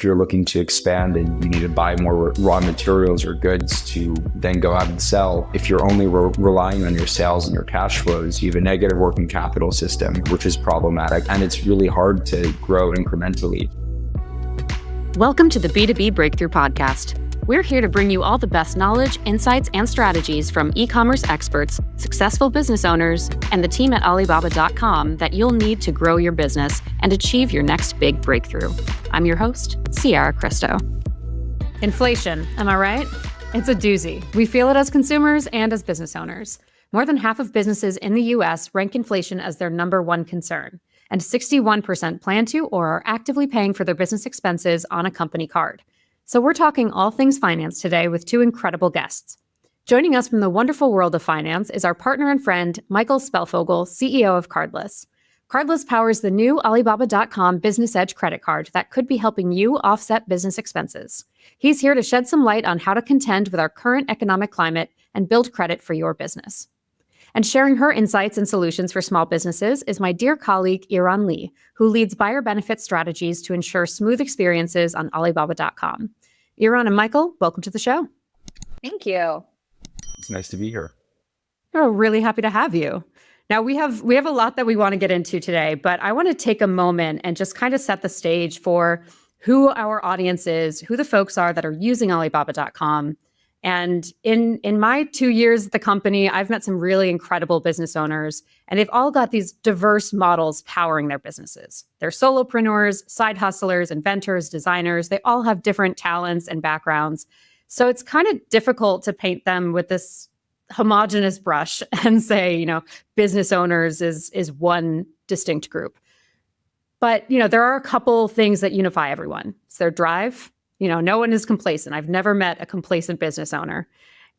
if you're looking to expand and you need to buy more raw materials or goods to then go out and sell, if you're only relying on your sales and your cash flows, you have a negative working capital system, which is problematic, and it's really hard to grow incrementally. Welcome to the B2B Breakthrough podcast. We're here to bring you all the best knowledge, insights, and strategies from e-commerce experts, successful business owners, and the team at Alibaba.com that you'll need to grow your business and achieve your next big breakthrough. I'm your host, Ciara Cristo. Inflation, am I right? It's a doozy. We feel it as consumers and as business owners. More than half of businesses in the U.S. rank inflation as their number one concern, and 61% plan to or are actively paying for their business expenses on a company card. So we're talking all things finance today with two incredible guests. Joining us from the wonderful world of finance is our partner and friend, Michael Spelfogel, CEO of Cardless. Cardless powers the new Alibaba.com Business Edge credit card that could be helping you offset business expenses. He's here to shed some light on how to contend with our current economic climate and build credit for your business. And sharing her insights and solutions for small businesses is my dear colleague, Yiran Li, who leads buyer benefit strategies to ensure smooth experiences on Alibaba.com. Yiran and Michael, welcome to the show. Thank you. It's nice to be here. We're really happy to have you. Now, we have a lot that we want to get into today, but I want to take a moment and just kind of set the stage for who our audience is, who the folks are that are using Alibaba.com. And in my 2 years at the company, I've met some really incredible business owners, and they've all got these diverse models powering their businesses. They're solopreneurs, side hustlers, inventors, designers. They all have different talents and backgrounds. So it's kind of difficult to paint them with this homogenous brush and say, business owners is one distinct group. But, there are a couple things that unify everyone. It's their drive. No one is complacent. I've never met a complacent business owner.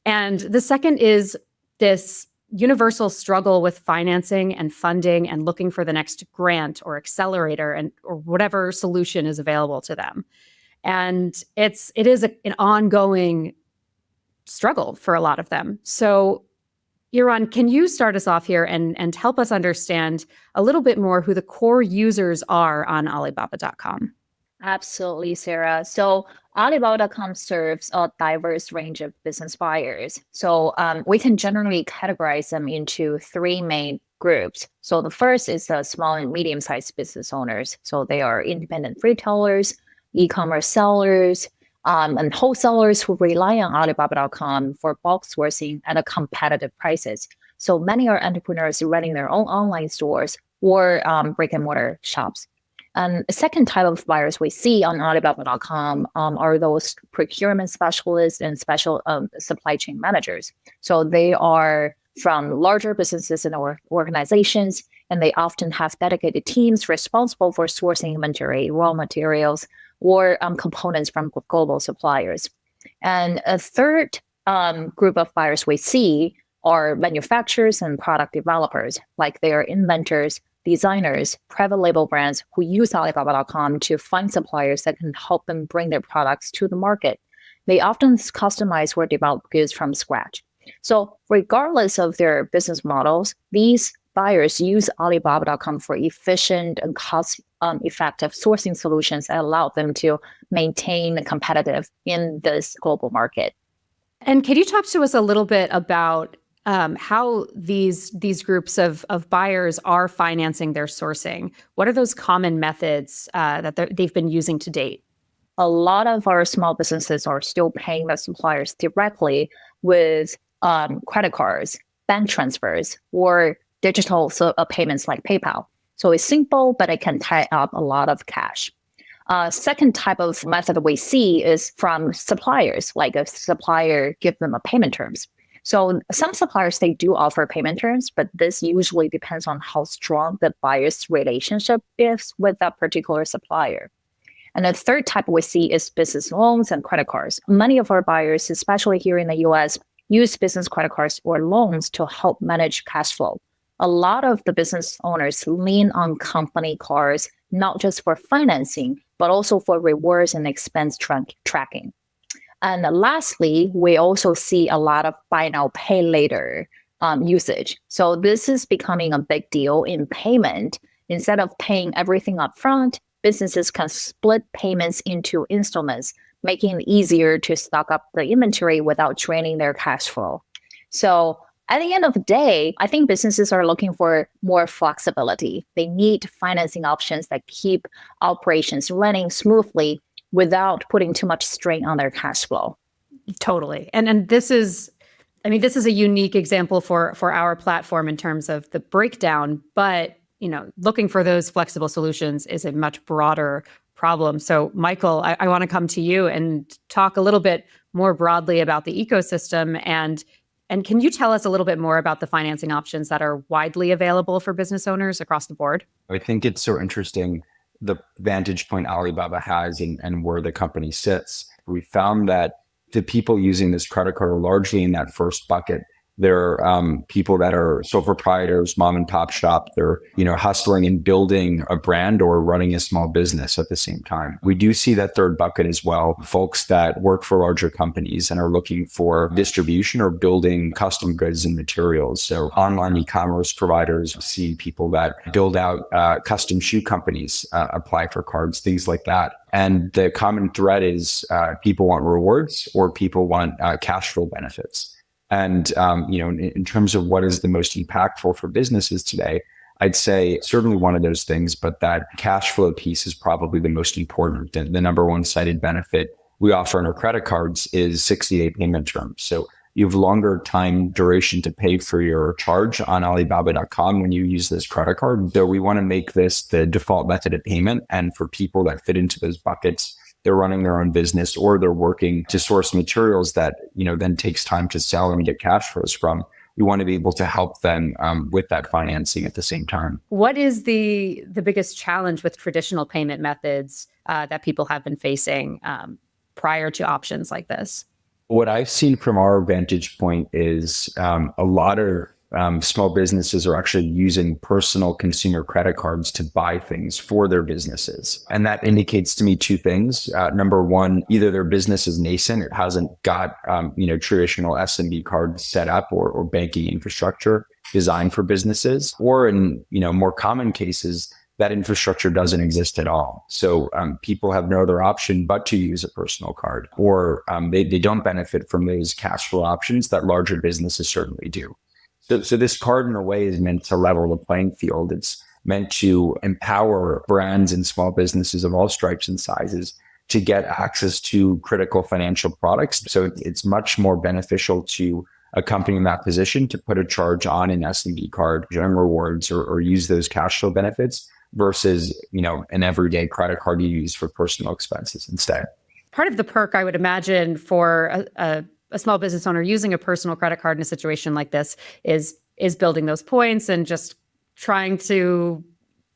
And the second is this universal struggle with financing and funding and looking for the next grant or accelerator or whatever solution is available to them. And it is an ongoing struggle for a lot of them. So, Yiran, can you start us off here and help us understand a little bit more who the core users are on Alibaba.com? Absolutely, Sarah. So Alibaba.com serves a diverse range of business buyers. So we can generally categorize them into three main groups. So the first is the small and medium-sized business owners. So they are independent retailers, e-commerce sellers, and wholesalers who rely on Alibaba.com for bulk sourcing at a competitive prices. So many are entrepreneurs running their own online stores or brick-and-mortar shops. And the second type of buyers we see on Alibaba.com are those procurement specialists and special supply chain managers. So they are from larger businesses and organizations, and they often have dedicated teams responsible for sourcing inventory, raw materials, or components from global suppliers. And a third group of buyers we see are manufacturers and product developers, like they are inventors, designers, private label brands who use Alibaba.com to find suppliers that can help them bring their products to the market. They often customize or develop goods from scratch. So regardless of their business models, these buyers use Alibaba.com for efficient and cost-effective sourcing solutions that allow them to maintain competitive in this global market. And can you talk to us a little bit about how these groups of buyers are financing their sourcing? What are those common methods that they've been using to date? A lot of our small businesses are still paying the suppliers directly with credit cards, bank transfers, or digital payments like PayPal. So it's simple, but it can tie up a lot of cash. Second type of method we see is from suppliers, like a supplier give them a payment terms. So some suppliers, they do offer payment terms, but this usually depends on how strong the buyer's relationship is with that particular supplier. And the third type we see is business loans and credit cards. Many of our buyers, especially here in the US, use business credit cards or loans to help manage cash flow. A lot of the business owners lean on company cards, not just for financing, but also for rewards and expense tracking. And lastly, we also see a lot of buy now, pay later usage. So this is becoming a big deal in payment. Instead of paying everything up front, businesses can split payments into installments, making it easier to stock up the inventory without draining their cash flow. So at the end of the day, I think businesses are looking for more flexibility. They need financing options that keep operations running smoothly without putting too much strain on their cash flow. Totally. And this is, I mean, this is a unique example for our platform in terms of the breakdown, but looking for those flexible solutions is a much broader problem. So Michael, I want to come to you and talk a little bit more broadly about the ecosystem, and can you tell us a little bit more about the financing options that are widely available for business owners across the board? I think it's so interesting the vantage point Alibaba has and where the company sits. We found that the people using this credit card are largely in that first bucket. They're people that are sole proprietors, mom and pop shop. They're hustling and building a brand or running a small business at the same time. We do see that third bucket as well, folks that work for larger companies and are looking for distribution or building custom goods and materials. So online e-commerce providers, see people that build out custom shoe companies, apply for cards, things like that. And the common thread is people want rewards or people want cash flow benefits. And, in terms of what is the most impactful for businesses today, I'd say certainly one of those things, but that cash flow piece is probably the most important. The number one cited benefit we offer in our credit cards is 60-day payment terms. So you have longer time duration to pay for your charge on Alibaba.com when you use this credit card. So we want to make this the default method of payment. And for people that fit into those buckets, they're running their own business or they're working to source materials that, then takes time to sell and get cash flows from. We want to be able to help them with that financing at the same time. What is the biggest challenge with traditional payment methods that people have been facing prior to options like this? What I've seen from our vantage point is a lot of small businesses are actually using personal consumer credit cards to buy things for their businesses. And that indicates to me two things. Number one, either their business is nascent, it hasn't got, traditional SMB cards set up or banking infrastructure designed for businesses, or in, more common cases, that infrastructure doesn't exist at all. So people have no other option but to use a personal card, or they don't benefit from those cash flow options that larger businesses certainly do. So this card in a way is meant to level the playing field. It's meant to empower brands and small businesses of all stripes and sizes to get access to critical financial products. So it's much more beneficial to a company in that position to put a charge on an SMB card, earn rewards, or use those cash flow benefits versus, an everyday credit card you use for personal expenses instead. Part of the perk, I would imagine, for a small business owner using a personal credit card in a situation like this is building those points and just trying to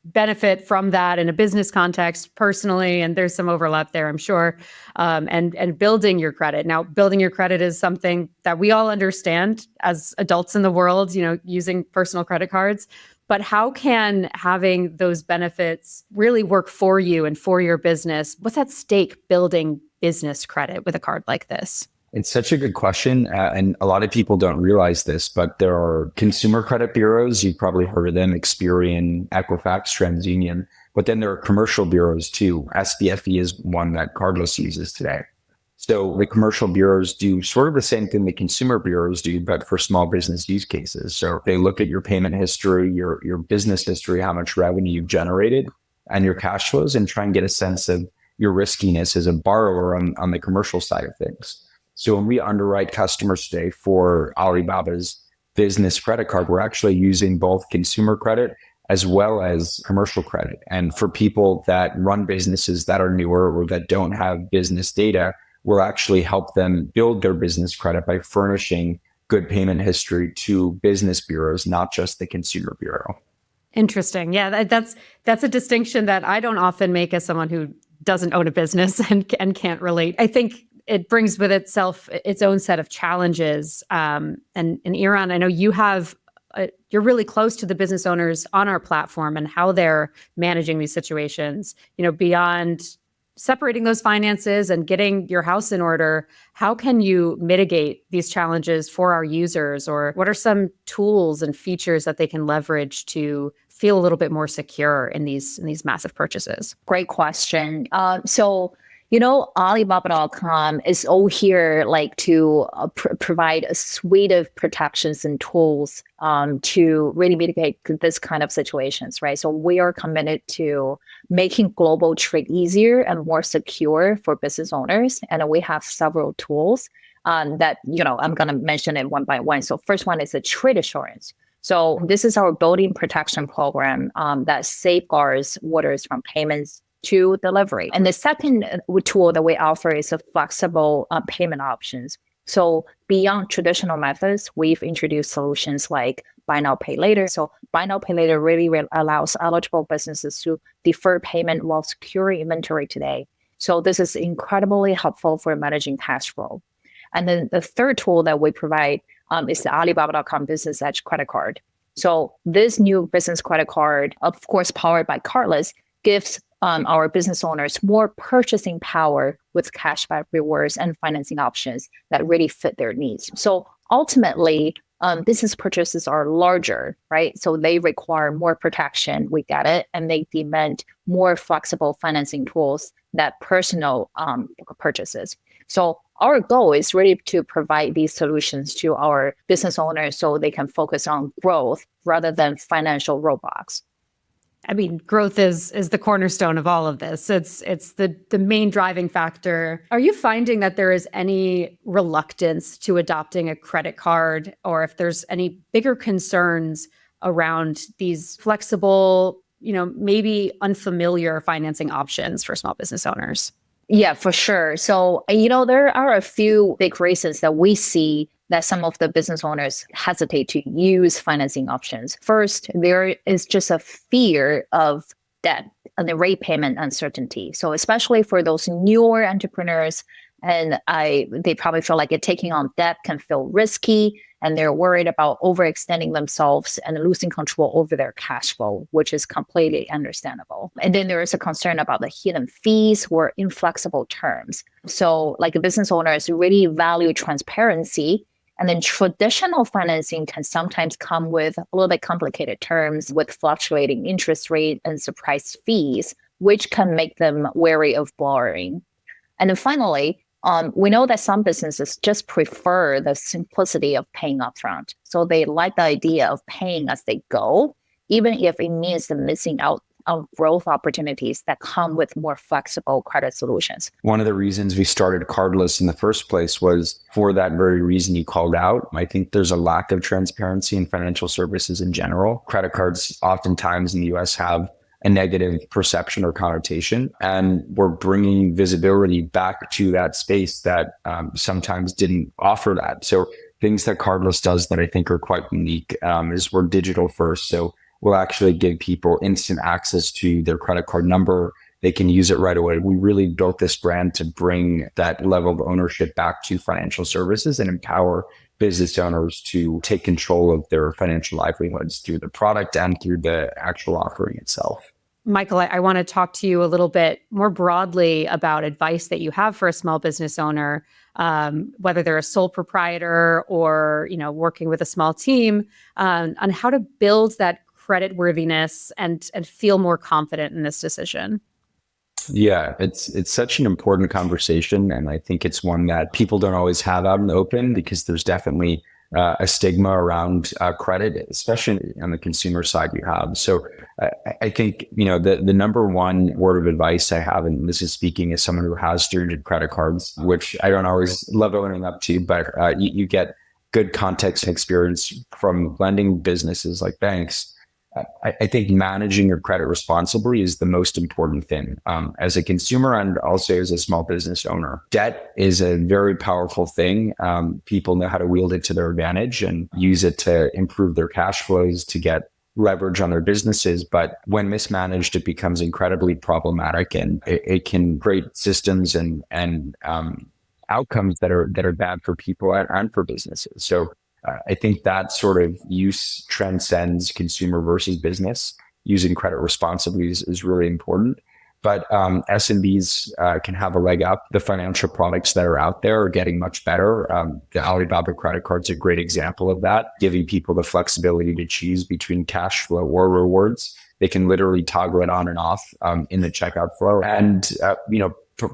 benefit from that in a business context personally. And there's some overlap there, I'm sure. And building your credit. Now, building your credit is something that we all understand as adults in the world, using personal credit cards. But how can having those benefits really work for you and for your business? What's at stake building business credit with a card like this? It's such a good question. And a lot of people don't realize this, but there are consumer credit bureaus. You've probably heard of them, Experian, Equifax, TransUnion. But then there are commercial bureaus too. SBFE is one that Cardless uses today. So the commercial bureaus do sort of the same thing the consumer bureaus do, but for small business use cases. So they look at your payment history, your business history, how much revenue you've generated, and your cash flows, and try and get a sense of your riskiness as a borrower on the commercial side of things. So when we underwrite customers today for Alibaba's business credit card, we're actually using both consumer credit as well as commercial credit. And for people that run businesses that are newer or that don't have business data, we'll actually help them build their business credit by furnishing good payment history to business bureaus, not just the consumer bureau. Interesting. Yeah, that's a distinction that I don't often make as someone who doesn't own a business and can't relate. I think it brings with itself its own set of challenges. And Yiran, I know you're really close to the business owners on our platform and how they're managing these situations. Beyond separating those finances and getting your house in order, how can you mitigate these challenges for our users? Or what are some tools and features that they can leverage to feel a little bit more secure in these massive purchases? Great question. Alibaba.com is all here like to provide a suite of protections and tools to really mitigate this kind of situations, right? So we are committed to making global trade easier and more secure for business owners. And we have several tools that, I'm going to mention it one by one. So first one is a trade assurance. So this is our building protection program that safeguards orders from payments to delivery. And the second tool that we offer is a flexible payment options. So beyond traditional methods, we've introduced solutions like buy now, pay later. So buy now, pay later really allows eligible businesses to defer payment while securing inventory today. So this is incredibly helpful for managing cash flow. And then the third tool that we provide is the Alibaba.com Business Edge credit card. So this new business credit card, of course, powered by Cardless, gives our business owners more purchasing power with cashback rewards and financing options that really fit their needs. So ultimately, business purchases are larger, right? So they require more protection. We get it. And they demand more flexible financing tools that personal purchases. So our goal is really to provide these solutions to our business owners so they can focus on growth rather than financial roadblocks. I mean, growth is the cornerstone of all of this. It's the main driving factor. Are you finding that there is any reluctance to adopting a credit card, or if there's any bigger concerns around these flexible, maybe unfamiliar financing options for small business owners? Yeah, for sure. So, there are a few big reasons that we see that some of the business owners hesitate to use financing options. First, there is just a fear of debt and the rate payment uncertainty. So especially for those newer entrepreneurs, and they probably feel like taking on debt can feel risky, and they're worried about overextending themselves and losing control over their cash flow, which is completely understandable. And then there is a concern about the hidden fees or inflexible terms. So business owners really value transparency. And then traditional financing can sometimes come with a little bit complicated terms with fluctuating interest rate and surprise fees, which can make them wary of borrowing. And then finally, we know that some businesses just prefer the simplicity of paying upfront. So they like the idea of paying as they go, even if it means them missing out on growth opportunities that come with more flexible credit solutions. One of the reasons we started Cardless in the first place was for that very reason you called out. I think there's a lack of transparency in financial services in general. Credit cards oftentimes in the US have a negative perception or connotation, and we're bringing visibility back to that space that sometimes didn't offer that. So things that Cardless does that I think are quite unique is we're digital first. So we'll actually give people instant access to their credit card number. They can use it right away. We really built this brand to bring that level of ownership back to financial services and empower business owners to take control of their financial livelihoods through the product and through the actual offering itself. Michael, I want to talk to you a little bit more broadly about advice that you have for a small business owner, whether they're a sole proprietor or working with a small team, on how to build that credit worthiness and feel more confident in this decision. Yeah, it's such an important conversation. And I think it's one that people don't always have out in the open because there's definitely a stigma around credit, especially on the consumer side you have. So I think, the number one word of advice I have, and this is speaking as someone who has stringent credit cards, which I don't always love owning up to, but you get good context and experience from lending businesses like banks. I think managing your credit responsibly is the most important thing as a consumer and also as a small business owner. Debt is a very powerful thing. People know how to wield it to their advantage and use it to improve their cash flows, to get leverage on their businesses. But when mismanaged, it becomes incredibly problematic, and it can create systems and outcomes that are bad for people and for businesses. So I think that sort of use transcends consumer versus business. Using credit responsibly is really important. But SMBs can have a leg up. The financial products that are out there are getting much better. The Alibaba credit card is a great example of that, giving people the flexibility to choose between cash flow or rewards. They can literally toggle it on and off in the checkout flow. And,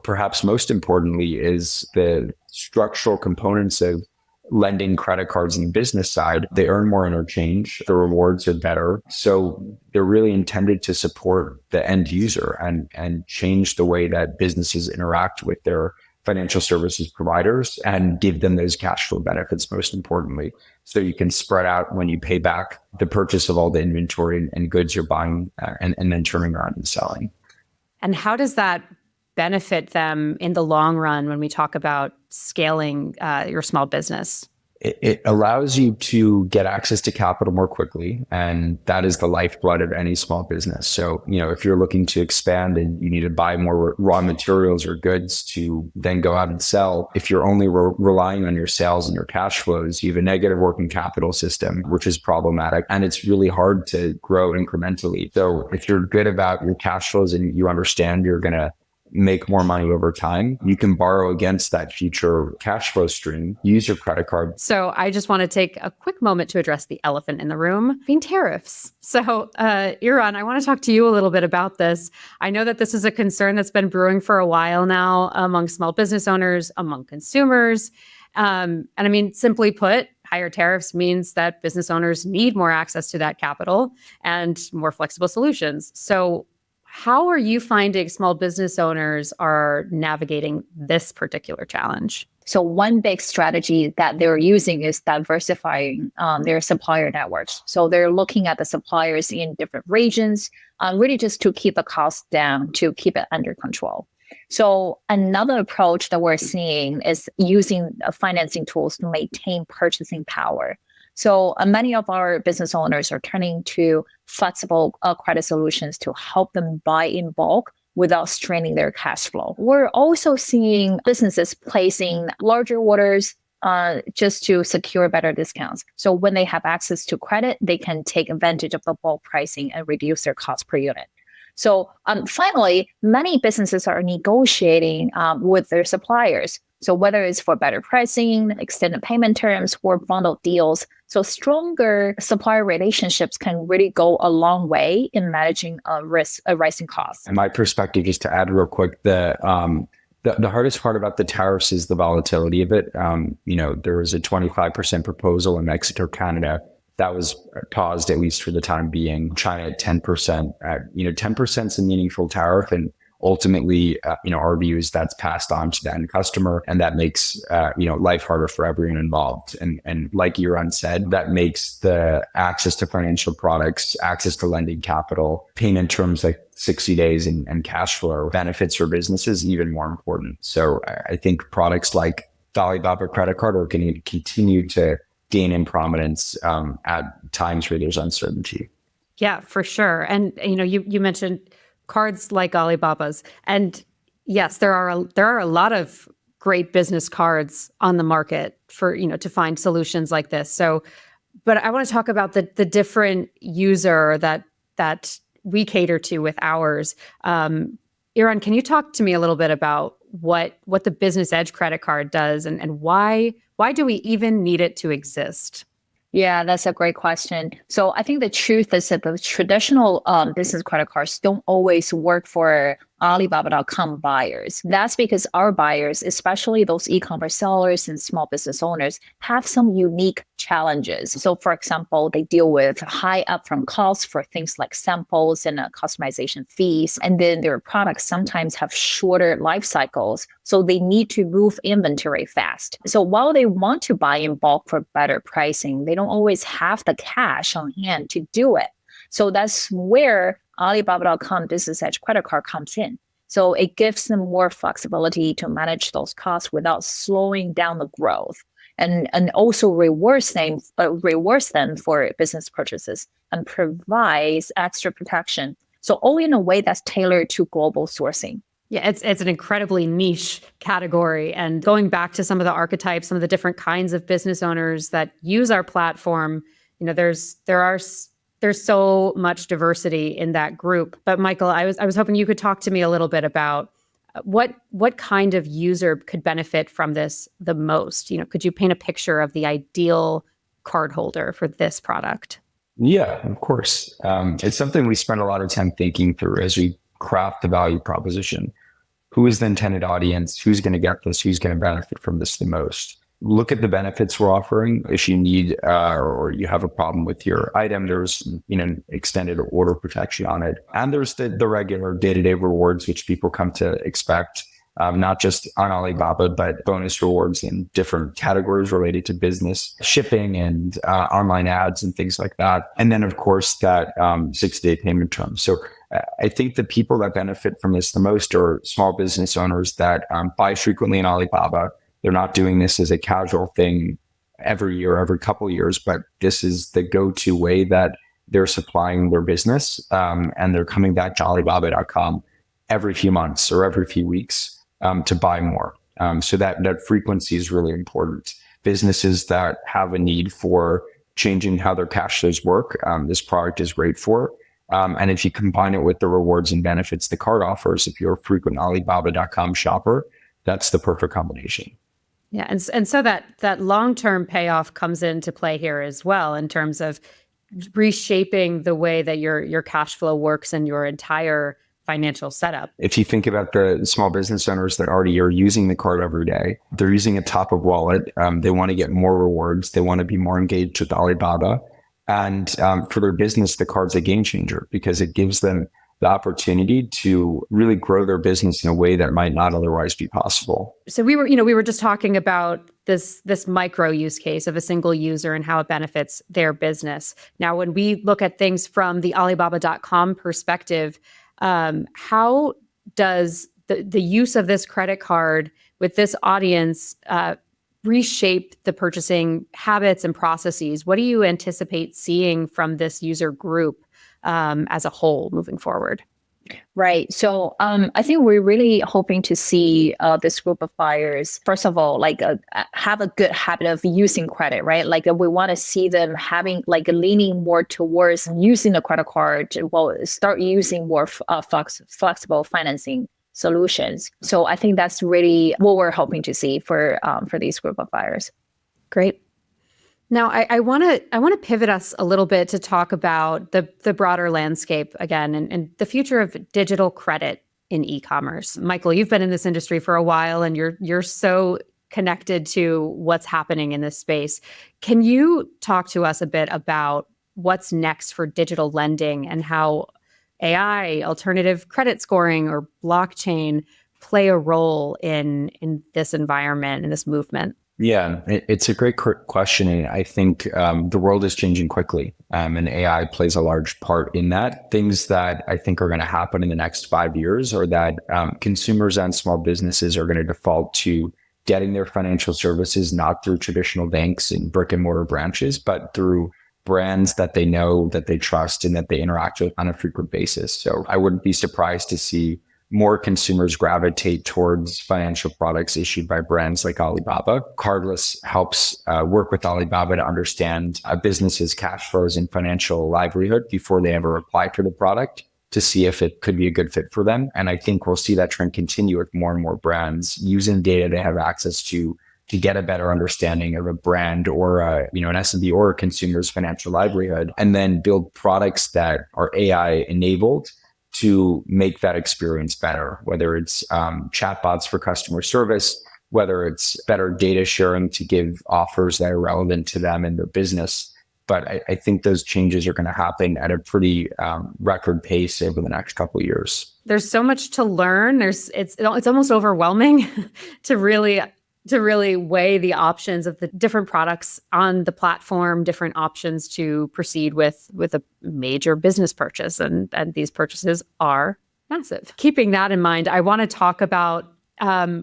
perhaps most importantly is the structural components of lending credit cards on the business side. They earn more interchange. The rewards are better. So they're really intended to support the end user and change the way that businesses interact with their financial services providers and give them those cash flow benefits, most importantly. So you can spread out when you pay back the purchase of all the inventory and goods you're buying and then turning around and selling. And how does that benefit them in the long run when we talk about scaling your small business? It allows you to get access to capital more quickly, and that is the lifeblood of any small business. So, if you're looking to expand and you need to buy more raw materials or goods to then go out and sell, if you're only relying on your sales and your cash flows, you have a negative working capital system, which is problematic, and it's really hard to grow incrementally. So if you're good about your cash flows and you understand you're going to make more money over time, you can borrow against that future cash flow stream, use your credit card. So I just want to take a quick moment to address the elephant in the room, being tariffs. So Yiran, I want to talk to you a little bit about this. I know that this is a concern that's been brewing for a while now among small business owners, among consumers. And I mean, simply put, higher tariffs means that business owners need more access to that capital and more flexible solutions. So how are you finding small business owners are navigating this particular challenge? So one big strategy that they're using is diversifying their supplier networks. So they're looking at the suppliers in different regions, really just to keep the cost down, to keep it under control. So another approach that we're seeing is using financing tools to maintain purchasing power. So many of our business owners are turning to flexible credit solutions to help them buy in bulk without straining their cash flow. We're also seeing businesses placing larger orders just to secure better discounts. So when they have access to credit, they can take advantage of the bulk pricing and reduce their cost per unit. So finally, many businesses are negotiating with their suppliers. So whether it's for better pricing, extended payment terms, or bundled deals, so stronger supplier relationships can really go a long way in managing rising costs. And my perspective, just to add real quick, the hardest part about the tariffs is the volatility of it. There was a 25% proposal in Mexico, Canada. That was paused, at least for the time being. China at 10%. 10% is a meaningful tariff, and ultimately, our view is that's passed on to the end customer, and that makes life harder for everyone involved. And like Yiran said, that makes the access to financial products, access to lending capital, payment terms like 60 days and cash flow benefits for businesses even more important. So I think products like the Alibaba credit card are going to continue to gain in prominence at times where there's uncertainty. Yeah, for sure. And you mentioned cards like Alibaba's, and yes, there are a lot of great business cards on the market for to find solutions like this. So, but I want to talk about the different user that we cater to with ours. Yiran, can you talk to me a little bit about what the Business Edge credit card does and why do we even need it to exist? Yeah, that's a great question. So I think the truth is that the traditional business credit cards don't always work for Alibaba.com buyers. That's because our buyers, especially those e-commerce sellers and small business owners, have some unique challenges. So for example, they deal with high upfront costs for things like samples and customization fees. And then their products sometimes have shorter life cycles. So they need to move inventory fast. So while they want to buy in bulk for better pricing, they don't always have the cash on hand to do it. So that's where Alibaba.com Business Edge credit card comes in. So it gives them more flexibility to manage those costs without slowing down the growth, and also rewards them for business purchases and provides extra protection. So all in a way that's tailored to global sourcing. Yeah, it's an incredibly niche category. And going back to some of the archetypes, some of the different kinds of business owners that use our platform, there there's so much diversity in that group. But Michael, I was hoping you could talk to me a little bit about what kind of user could benefit from this the most? Could you paint a picture of the ideal cardholder for this product? Yeah, of course. It's something we spend a lot of time thinking through as we craft the value proposition. Who is the intended audience? Who's going to get this? Who's going to benefit from this the most? Look at the benefits we're offering. If you need or you have a problem with your item, there's extended order protection on it. And there's the regular day-to-day rewards, which people come to expect, not just on Alibaba, but bonus rewards in different categories related to business, shipping and online ads and things like that. And then, of course, that 6-day payment term. So I think the people that benefit from this the most are small business owners that buy frequently in Alibaba. They're not doing this as a casual thing every year, every couple of years, but this is the go-to way that they're supplying their business. And they're coming back to Alibaba.com every few months or every few weeks to buy more. So that frequency is really important. Businesses that have a need for changing how their cash flows work, this product is great for. And if you combine it with the rewards and benefits the card offers, if you're a frequent Alibaba.com shopper, that's the perfect combination. Yeah, and so that long-term payoff comes into play here as well in terms of reshaping the way that your cash flow works and your entire financial setup. If you think about the small business owners that already are using the card every day, they're using a top of wallet. They want to get more rewards. They want to be more engaged with Alibaba. And for their business, the card's a game changer because it gives them the opportunity to really grow their business in a way that might not otherwise be possible. So we were just talking about this micro use case of a single user and how it benefits their business. Now, when we look at things from the Alibaba.com perspective, how does the use of this credit card with this audience reshape the purchasing habits and processes? What do you anticipate seeing from this user group as a whole moving forward? Right. So I think we're really hoping to see this group of buyers, first of all, have a good habit of using credit, right? We want to see them leaning more towards using the credit card, start using more flexible financing solutions. So I think that's really what we're hoping to see for these group of buyers. Great. Now, I want to pivot us a little bit to talk about the broader landscape again and the future of digital credit in e-commerce. Michael, you've been in this industry for a while, and you're so connected to what's happening in this space. Can you talk to us a bit about what's next for digital lending and how AI, alternative credit scoring, or blockchain play a role in this environment, in this movement? Yeah, it's a great question. And I think the world is changing quickly, and AI plays a large part in that. Things that I think are going to happen in the next 5 years are that consumers and small businesses are going to default to getting their financial services not through traditional banks and brick and mortar branches, but through brands that they know, that they trust, and that they interact with on a frequent basis. So I wouldn't be surprised to see more consumers gravitate towards financial products issued by brands like Alibaba. Cardless helps work with Alibaba to understand a business's cash flows and financial livelihood before they ever apply for the product to see if it could be a good fit for them. And I think we'll see that trend continue with more and more brands using data they have access to get a better understanding of a brand or an SMB or a consumer's financial livelihood, and then build products that are AI enabled to make that experience better, whether it's chatbots for customer service, whether it's better data sharing to give offers that are relevant to them and their business. But I think those changes are going to happen at a pretty record pace over the next couple of years. There's so much to learn. It's almost overwhelming to really weigh the options of the different products on the platform, different options to proceed with a major business purchase. And these purchases are massive. Keeping that in mind, I want to talk about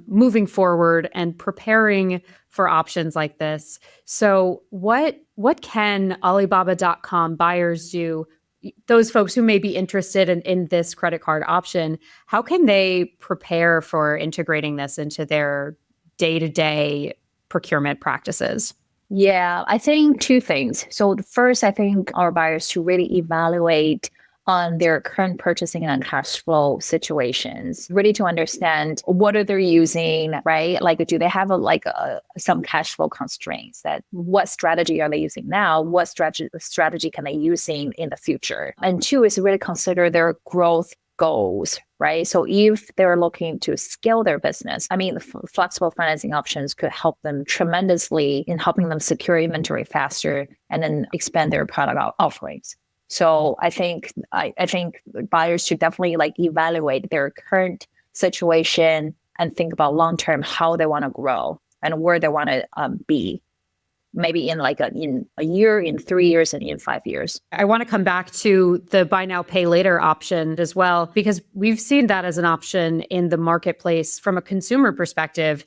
moving forward and preparing for options like this. So what can Alibaba.com buyers do? Those folks who may be interested in this credit card option, how can they prepare for integrating this into their day-to-day procurement practices? Yeah, I think two things. So the first, I think our buyers to really evaluate on their current purchasing and cash flow situations, really to understand what are they using, right? Like, do they have some cash flow constraints? That what strategy are they using now? What strategy can they using in the future? And two is really consider their growth goals, right? So if they're looking to scale their business, I mean, flexible financing options could help them tremendously in helping them secure inventory faster and then expand their product offerings. So I think buyers should definitely like evaluate their current situation and think about long term how they want to grow and where they want to be. Maybe in a year, in 3 years, and in 5 years. I want to come back to the buy now, pay later option as well, because we've seen that as an option in the marketplace from a consumer perspective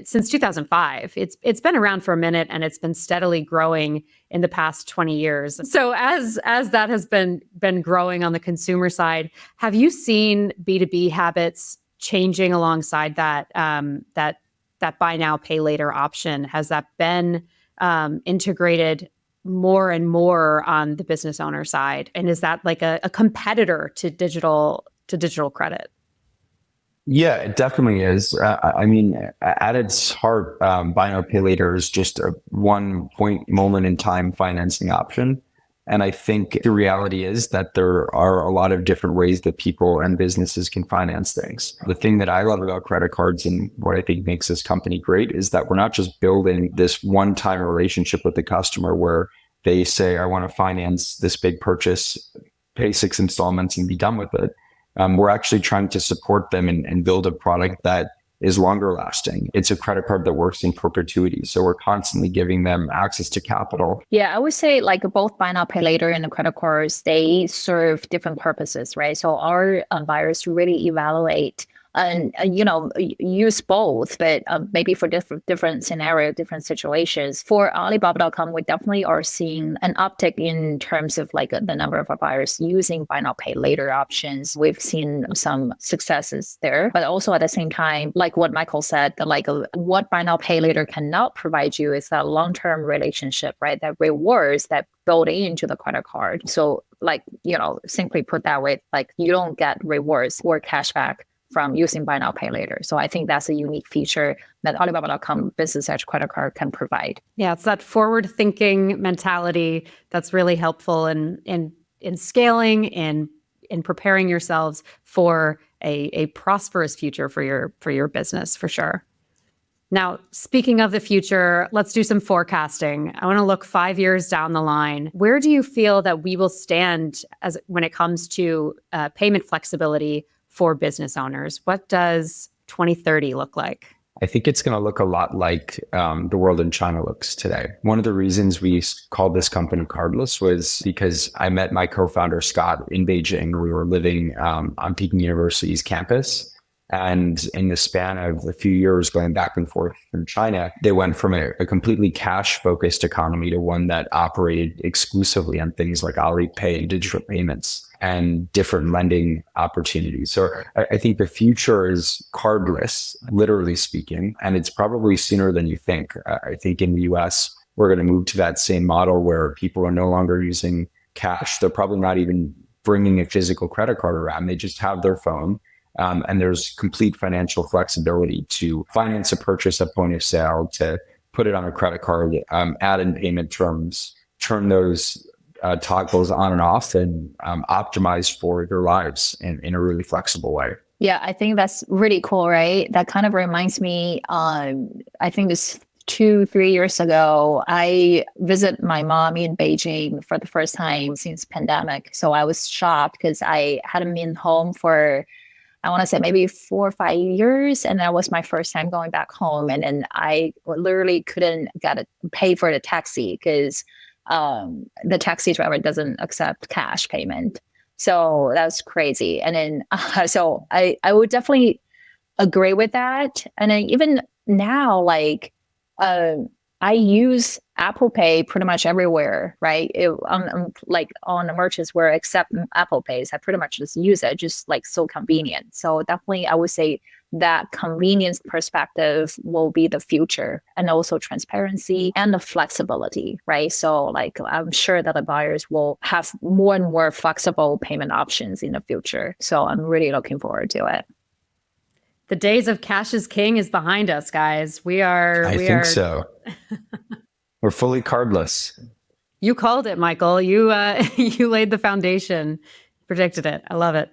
since 2005. It's been around for a minute and it's been steadily growing in the past 20 years. So as that has been growing on the consumer side, have you seen B2B habits changing alongside that that buy now, pay later option? Has that been integrated more and more on the business owner side? And is that like a competitor to digital credit? Yeah, it definitely is. I mean, at its heart, buy now, pay later is just a moment in time financing option. And I think the reality is that there are a lot of different ways that people and businesses can finance things. The thing that I love about credit cards and what I think makes this company great is that we're not just building this one-time relationship with the customer where they say, I want to finance this big purchase, pay 6 installments and be done with it. We're actually trying to support them and build a product that is longer lasting. It's a credit card that works in perpetuity. So we're constantly giving them access to capital. Yeah, I would say like both buy now, pay later and the credit cards, they serve different purposes, right? So our buyers really evaluate and use both, but maybe for different scenario, different situations. For Alibaba.com, we definitely are seeing an uptick in terms of like the number of our buyers using buy now, pay later options. We've seen some successes there, but also at the same time, like what Michael said, what buy now, pay later cannot provide you is that long-term relationship, right? That rewards that built into the credit card. So simply put that way, like you don't get rewards or cash back from using buy now, pay later. So I think that's a unique feature that Alibaba.com Business Edge credit card can provide. Yeah, it's that forward-thinking mentality that's really helpful in scaling and in preparing yourselves for a prosperous future for your business, for sure. Now, speaking of the future, let's do some forecasting. I want to look 5 years down the line. Where do you feel that we will stand when it comes to payment flexibility for business owners? What does 2030 look like? I think it's going to look a lot like the world in China looks today. One of the reasons we called this company Cardless was because I met my co-founder, Scott, in Beijing. We were living on Peking University's campus. And in the span of a few years going back and forth from China, they went from a completely cash-focused economy to one that operated exclusively on things like Alipay, digital payments, and different lending opportunities. So I think the future is cardless, literally speaking, and it's probably sooner than you think. I think in the US, we're going to move to that same model where people are no longer using cash. They're probably not even bringing a physical credit card around. They just have their phone. And there's complete financial flexibility to finance a purchase at point of sale, to put it on a credit card, add in payment terms, turn those toggles on and off, and optimize for your lives in a really flexible way. Yeah, I think that's really cool, right? That kind of reminds me, I think this 2-3 years ago, I visited my mom in Beijing for the first time since pandemic. So I was shocked because I hadn't been home for, I want to say maybe 4 or 5 years. And that was my first time going back home. And then I literally couldn't pay for the taxi because the taxi driver doesn't accept cash payment. So that was crazy. And then, so I would definitely agree with that. And then even now, like, I use Apple Pay pretty much everywhere, right? Like on the merchants where accept Apple Pays, I pretty much just use it, just like so convenient. So definitely, I would say that convenience perspective will be the future, and also transparency and the flexibility, right? So like I'm sure that the buyers will have more and more flexible payment options in the future. So I'm really looking forward to it. The days of cash is king is behind us, guys. I think so. We're fully cardless. You called it, Michael. You you laid the foundation, predicted it. I love it.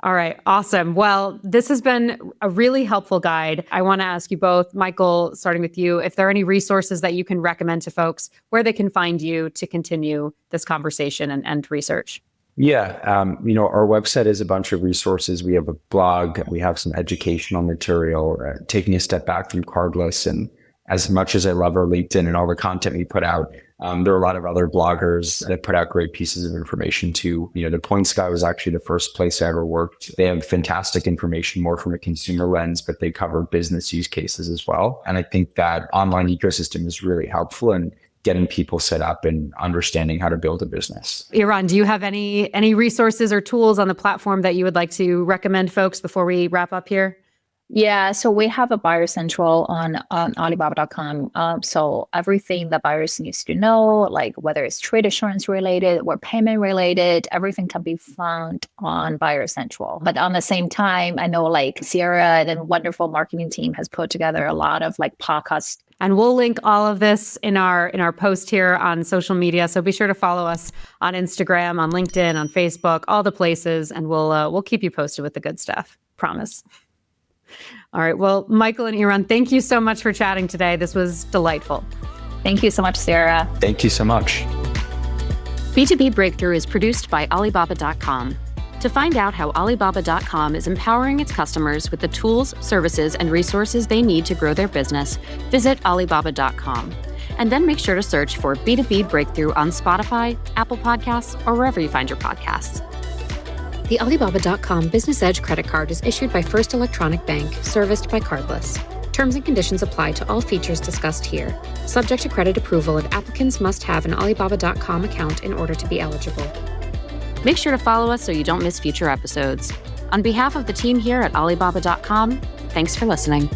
All right, awesome. Well, this has been a really helpful guide. I want to ask you both, Michael, starting with you, if there are any resources that you can recommend to folks where they can find you to continue this conversation and research. Yeah, our website is a bunch of resources. We have a blog. We have some educational material, taking a step back from cardless. And as much as I love our LinkedIn and all the content we put out, there are a lot of other bloggers that put out great pieces of information too. The Point Sky was actually the first place I ever worked. They have fantastic information, more from a consumer lens, but they cover business use cases as well. And I think that online ecosystem is really helpful in getting people set up and understanding how to build a business. Yiran, do you have any resources or tools on the platform that you would like to recommend folks before we wrap up here? Yeah, so we have a Buyer Central on Alibaba.com. So everything that buyers needs to know, like whether it's trade assurance related or payment related, everything can be found on Buyer Central. But on the same time, I know like Ciara and the wonderful marketing team has put together a lot of like podcasts. And we'll link all of this in our post here on social media. So be sure to follow us on Instagram, on LinkedIn, on Facebook, all the places, and we'll keep you posted with the good stuff. Promise. All right. Well, Michael and Yiran, thank you so much for chatting today. This was delightful. Thank you so much, Ciara. Thank you so much. B2B Breakthrough is produced by Alibaba.com. To find out how Alibaba.com is empowering its customers with the tools, services, and resources they need to grow their business, visit Alibaba.com. And then make sure to search for B2B Breakthrough on Spotify, Apple Podcasts, or wherever you find your podcasts. The Alibaba.com Business Edge credit card is issued by First Electronic Bank, serviced by Cardless. Terms and conditions apply to all features discussed here. Subject to credit approval, and applicants must have an Alibaba.com account in order to be eligible. Make sure to follow us so you don't miss future episodes. On behalf of the team here at Alibaba.com, thanks for listening.